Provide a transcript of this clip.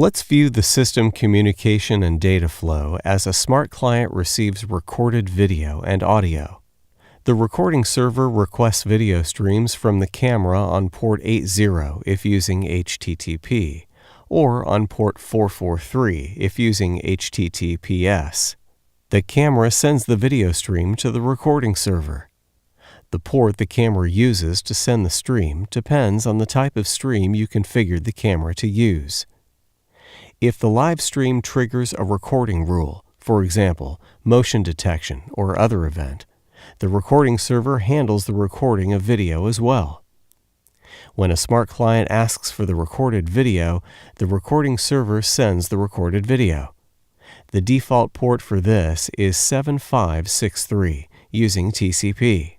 Let's view the system communication and data flow as a smart client receives recorded video and audio. The recording server requests video streams from the camera on port 80 if using HTTP, or on port 443 if using HTTPS. The camera sends the video stream to the recording server. The port the camera uses to send the stream depends on the type of stream you configured the camera to use. If the live stream triggers a recording rule, for example, motion detection or other event, the recording server handles the recording of video as well. When a smart client asks for the recorded video, the recording server sends the recorded video. The default port for this is 7563 using TCP.